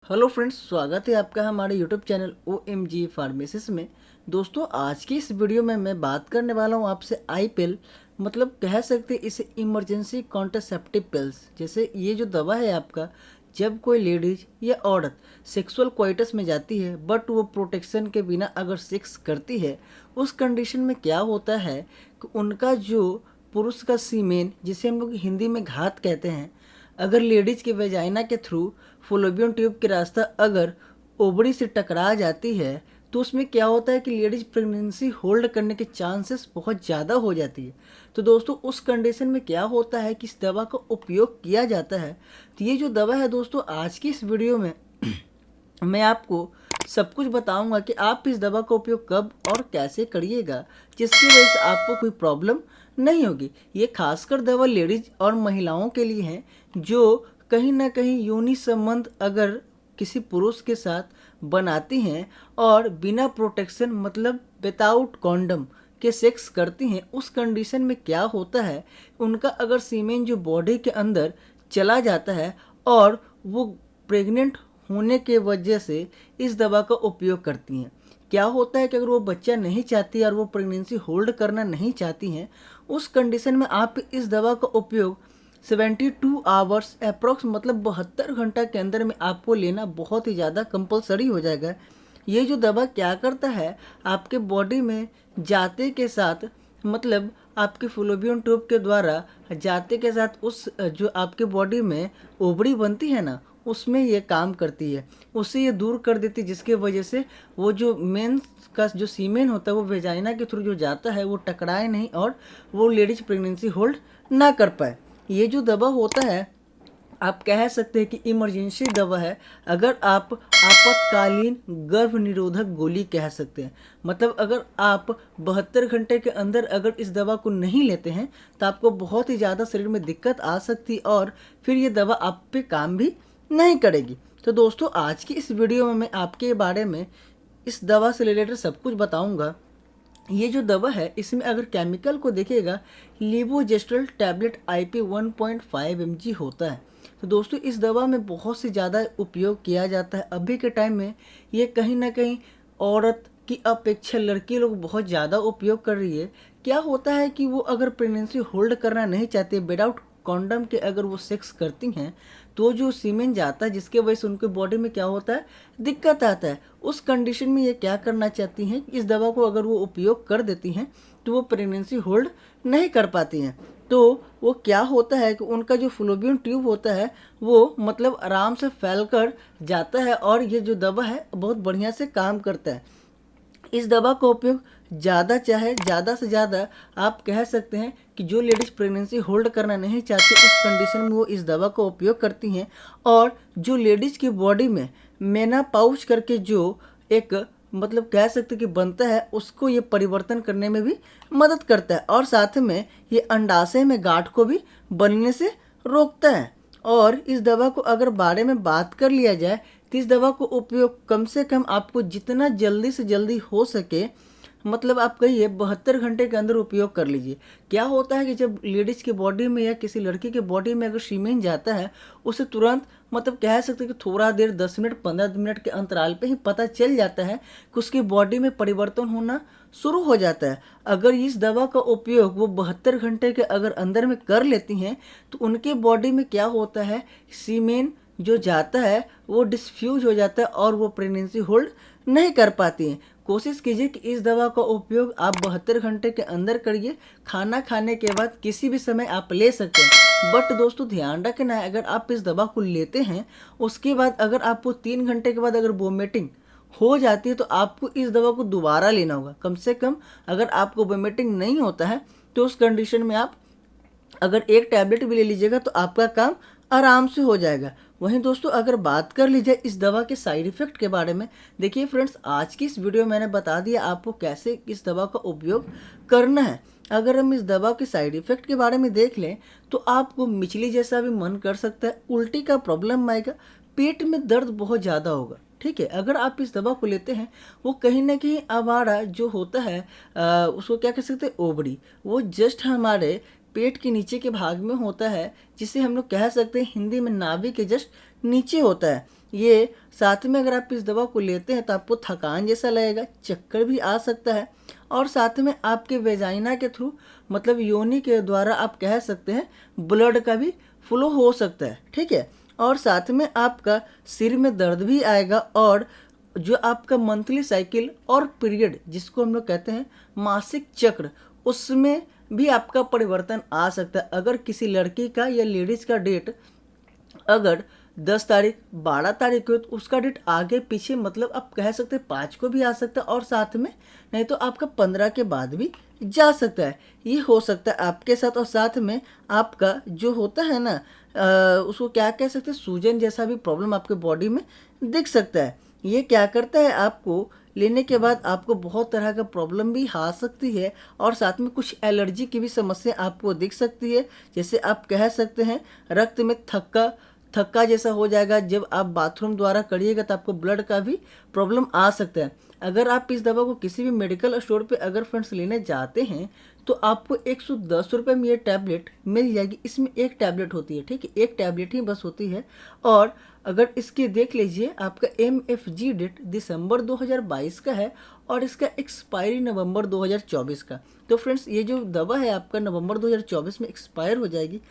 Hello friends, स्वागत है आपका हमारे यूट्यूब चैनल OMG फार्मेसिस में। दोस्तों, आज की इस वीडियो में मैं बात करने वाला हूँ आपसे IPIL मतलब कह सकते हैं इसे इमरजेंसी कॉन्ट्रासेप्टिव पिल्स। जैसे ये जो दवा है आपका, जब कोई लेडीज या औरत सेक्सुअल क्वाइटस में जाती है बट वो प्रोटेक्शन के बिना अगर सेक्स करती है, उस कंडीशन में क्या होता है कि उनका जो पुरुष का सीमेन, जिसे हम लोग हिंदी में घात कहते हैं, अगर लेडीज के वेजाइना के थ्रू फलोपियन ट्यूब के रास्ता अगर ओवरी से टकरा जाती है तो उसमें क्या होता है कि लेडीज प्रेगनेंसी होल्ड करने के चांसेस बहुत ज़्यादा हो जाती है। तो दोस्तों, उस कंडीशन में क्या होता है कि इस दवा का उपयोग किया जाता है। तो ये जो दवा है दोस्तों, आज की इस वीडियो में मैं आपको सब कुछ बताऊंगा कि आप इस दवा का उपयोग कब और कैसे करिएगा, जिसकी वजह से आपको कोई प्रॉब्लम नहीं होगी। ये खासकर दवा लेडीज और महिलाओं के लिए है जो कहीं ना कहीं योनि संबंध अगर किसी पुरुष के साथ बनाती हैं और बिना प्रोटेक्शन मतलब विदाउट कॉन्डम के सेक्स करती हैं। उस कंडीशन में क्या होता है, उनका अगर सीमेन जो बॉडी के अंदर चला जाता है और वो प्रेग्नेंट होने के वजह से इस दवा का उपयोग करती हैं। क्या होता है कि अगर वो बच्चा नहीं चाहती और वो प्रेगनेंसी होल्ड करना नहीं चाहती हैं, उस कंडीशन में आप इस दवा का उपयोग 72 आवर्स अप्रोक्स मतलब 72 घंटा के अंदर में आपको लेना बहुत ही ज़्यादा कंपलसरी हो जाएगा। ये जो दवा क्या करता है, आपके बॉडी में जाते के साथ मतलब आपके फलोपियन ट्यूब के द्वारा जाते के साथ उस जो आपके बॉडी में ओवरी बनती है ना, उसमें ये काम करती है, उससे ये दूर कर देती है, जिसके वजह से वो जो मेंस का जो सीमेन होता है वो वेजाइना के थ्रू जो जाता है वो टकराए नहीं और वो लेडीज प्रेगनेंसी होल्ड ना कर पाए। ये जो दवा होता है आप कह सकते हैं कि इमरजेंसी दवा है। अगर आप आपातकालीन गर्भ निरोधक गोली कह सकते हैं। मतलब अगर आप 72 घंटे के अंदर अगर इस दवा को नहीं लेते हैं तो आपको बहुत ही ज़्यादा शरीर में दिक्कत आ सकती और फिर ये दवा आप पे काम भी नहीं करेगी। तो दोस्तों, आज की इस वीडियो में मैं आपके बारे में इस दवा से रिलेटेड सब कुछ बताऊंगा। ये जो दवा है इसमें अगर केमिकल को देखिएगा, लेवोजेस्ट्रल टैबलेट IP 1.5 mg होता है। तो दोस्तों, इस दवा में बहुत से ज़्यादा उपयोग किया जाता है। अभी के टाइम में ये कहीं ना कहीं औरत की अपेक्षा लड़की लोग बहुत ज़्यादा उपयोग कर रही है। क्या होता है कि वो अगर प्रेगनेंसी होल्ड करना नहीं चाहती, विदाउट कॉन्डम के अगर वो सेक्स करती हैं, तो जो सीमेन जाता है जिसके वजह से उनके बॉडी में क्या होता है, दिक्कत आता है। उस कंडीशन में ये क्या करना चाहती हैं, इस दवा को अगर वो उपयोग कर देती हैं तो वो प्रेगनेंसी होल्ड नहीं कर पाती हैं। तो वो क्या होता है कि उनका जो फलोपियन ट्यूब होता है वो मतलब आराम से फैल कर जाता है और ये जो दवा है बहुत बढ़िया से काम करता है। इस दवा का उपयोग ज़्यादा चाहे ज़्यादा से ज़्यादा आप कह सकते हैं कि जो लेडीज़ प्रेगनेंसी होल्ड करना नहीं चाहती उस कंडीशन में वो इस दवा का उपयोग करती हैं। और जो लेडीज़ की बॉडी में मेनापाउज करके जो एक मतलब कह सकते कि बनता है, उसको ये परिवर्तन करने में भी मदद करता है और साथ में ये अंडाशय में गांठ को भी बनने से रोकता है। और इस दवा को अगर बारे में बात कर लिया जाए तो इस दवा को उपयोग कम से कम आपको जितना जल्दी से जल्दी हो सके मतलब आप कहिए 72 घंटे के अंदर उपयोग कर लीजिए। क्या होता है कि जब लेडीज़ की बॉडी में या किसी लड़की की बॉडी में अगर सीमेन जाता है, उसे तुरंत मतलब कह सकते हैं कि थोड़ा देर 10 मिनट 15 मिनट के अंतराल पे ही पता चल जाता है कि उसकी बॉडी में परिवर्तन होना शुरू हो जाता है। अगर इस दवा का उपयोग वो 72 घंटे के अगर अंदर में कर लेती हैं तो उनके बॉडी में क्या होता है, सीमेन जो जाता है वो डिस्फ्यूज हो जाता है और वो प्रेगनेंसी होल्ड नहीं कर पाती हैं। कोशिश कीजिए कि इस दवा का उपयोग आप 72 घंटे के अंदर करिए। खाना खाने के बाद किसी भी समय आप ले सकते हैं। बट दोस्तों, ध्यान रखना है, अगर आप इस दवा को लेते हैं उसके बाद अगर आपको 3 घंटे के बाद अगर वोमिटिंग हो जाती है तो आपको इस दवा को दोबारा लेना होगा। कम से कम अगर आपको वोमिटिंग नहीं होता है तो उस कंडीशन में आप अगर एक टैबलेट भी ले लीजिएगा तो आपका काम आराम से हो जाएगा। वहीं दोस्तों, अगर बात कर लीजिए इस दवा के साइड इफ़ेक्ट के बारे में, देखिए फ्रेंड्स, आज की इस वीडियो में मैंने बता दिया आपको कैसे इस दवा का उपयोग करना है। अगर हम इस दवा के साइड इफ़ेक्ट के बारे में देख लें तो आपको मिचली जैसा भी मन कर सकता है, उल्टी का प्रॉब्लम आएगा, पेट में दर्द बहुत ज़्यादा होगा। ठीक है, अगर आप इस दवा को लेते हैं, वो कहीं ना कहीं हमारा जो होता है उसको क्या कह सकते हैं, ओवरी, वो जस्ट हमारे पेट के नीचे के भाग में होता है, जिसे हम लोग कह सकते हैं हिंदी में नाभि के जस्ट नीचे होता है। ये साथ में अगर आप इस दवा को लेते हैं तो आपको थकान जैसा लगेगा, चक्कर भी आ सकता है, और साथ में आपके वेजाइना के थ्रू मतलब योनि के द्वारा आप कह सकते हैं ब्लड का भी फ्लो हो सकता है, ठीक है। और साथ में आपका सिर में दर्द भी आएगा, और जो आपका मंथली साइकिल और पीरियड जिसको हम लोग कहते हैं मासिक चक्र, उसमें भी आपका परिवर्तन आ सकता है। अगर किसी लड़की का या लेडीज़ का डेट अगर 10 तारीख 12 तारीख हो तो उसका डेट आगे पीछे मतलब आप कह सकते हैं 5 को भी आ सकता है, और साथ में नहीं तो आपका 15 के बाद भी जा सकता है। ये हो सकता है आपके साथ। और साथ में आपका जो होता है ना उसको क्या कह सकते हैं, सूजन जैसा भी प्रॉब्लम आपके बॉडी में दिख सकता है। ये क्या करता है, आपको लेने के बाद आपको बहुत तरह का प्रॉब्लम भी आ सकती है, और साथ में कुछ एलर्जी की भी समस्या आपको दिख सकती है। जैसे आप कह सकते हैं रक्त में थक्का जैसा हो जाएगा, जब आप बाथरूम द्वारा करिएगा तो आपको ब्लड का भी प्रॉब्लम आ सकता है। अगर आप इस दवा को किसी भी मेडिकल स्टोर पे अगर फ्रेंड्स लेने जाते हैं तो आपको 110 रुपये में ये टैबलेट मिल जाएगी। इसमें एक टैबलेट होती है, ठीक है, एक टैबलेट ही बस होती है। और अगर इसकी देख लीजिए आपका MFG डेट दिसंबर 2022 का है, और इसका एक्सपायरी नवंबर 2024 का। तो फ्रेंड्स ये जो दवा है आपका नवंबर 2024 में एक्सपायर हो जाएगी।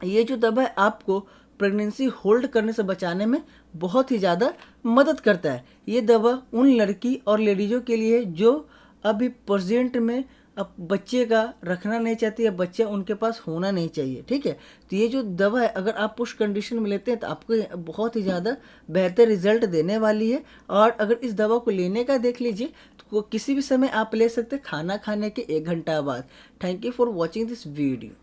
ये जो दवा है आपको प्रेगनेंसी होल्ड करने से बचाने में बहुत ही ज़्यादा मदद करता है। ये दवा उन लड़की और लेडीज़ों के लिए जो अभी प्रेजेंट में अब बच्चे का रखना नहीं चाहती, या बच्चा उनके पास होना नहीं चाहिए, ठीक है। तो ये जो दवा है अगर आप उस कंडीशन में लेते हैं तो आपको बहुत ही ज़्यादा बेहतर रिजल्ट देने वाली है। और अगर इस दवा को लेने का देख लीजिए तो किसी भी समय आप ले सकते हैं, खाना खाने के 1 घंटा बाद। Thank you for watching this video.